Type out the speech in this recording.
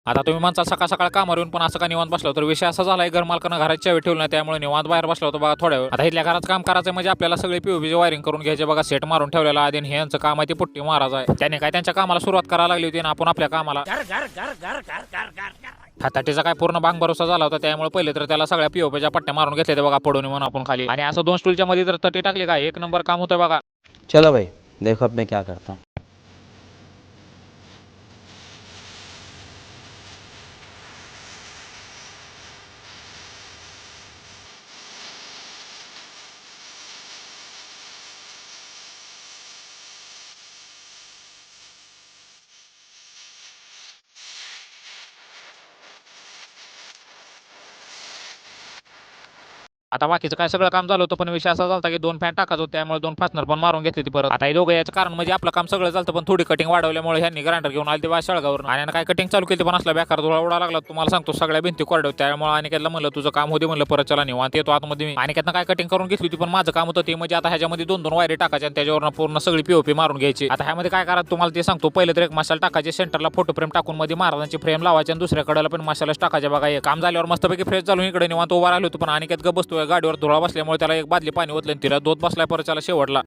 आता तुम्ही म्हणता सकाळ सकाळ कामावर येऊन पण असं का निवांत बसला, तर विषय असा झालाय घर मालकानं घराची चावी ठेवली नाही, त्यामुळे निवांत बाहेर बसला होता बघा थोड्या वेळ. आता इथल्या घरात काम करायचं म्हणजे आपल्याला सगळे पीओपीचे वायरिंग करून घ्यायचे बघा, सेट मारून ठेवलेला आधी. हे यांचं काम आहे ते पुट्टी महाराज आहे, त्याने काय त्यांच्या कामाला सुरुवात करायला लागली होती आणि आपण आपल्या कामाला. हाताटीचा काय पूर्ण भांग भरोसा झाला होता, त्यामुळे पहिले तर त्याला सगळ्या पीओपीच्या पट्ट्या मारून घेतल्या बघा पडून म्हणून आपण खाली. आणि असं 2 स्टूलच्या मध्ये जर तटी टाकली काय एक नंबर काम होतं बघा. चलो भाई देखो अब मैं क्या करता हूँ. आता बाकीचं काय सगळं काम झालं होतं, पण विषय असा झाला की 2 फॅन टाकायचं होतं, त्यामुळे 2 फासनर पण मारून घेतली ती परत. आता हे दोघं याचं कारण म्हणजे आपलं काम सगळं झालं, पण थोडी कटिंग वाढवल्यामुळे ह्यांनी ग्राइंडर घेऊन आले ते शाळगावरून. आणि काय कटिंग चालू केली पण असला बेकार धुळा उडा लागला तुम्हाला सांगतो, सगळ्या भिंती कोरड्या होत्या. त्यामुळे अनिकेतला म्हणलं तुझं काम होते, म्हणलं परत चला निवांत येतो आतमध्ये. मी अनिकेतनं काय कटिंग करून घेतली होती, पण माझं काम होतं ते म्हणजे आता ह्याच्यामध्ये 2-2 वायरी टाकायच्या आणि त्याच्यावर पूर्ण सगळी पीओपी मारून घ्यायची. आता ह्यामध्ये काय करा तुम्हाला ते सांगतो, पहिले तर एक मसाला टाकायचे, सेंटरला फोटो फ्रेम टाकून मध्ये महाराजांची फ्रेम लावायची आणि दुसऱ्या कडेला पण मसालाच टाकायचे बघा. हे काम झाल्यावर मस्तपैकी फ्रेश झालो इकडे निवांत उभा राहिलो होतो, पण अनिकेत ग बसतोय गाडीवर धुळा बसल्यामुळे त्याला एक बादली पाणी ओतलं तिला दोत बसलाय परत त्याला शेवटला.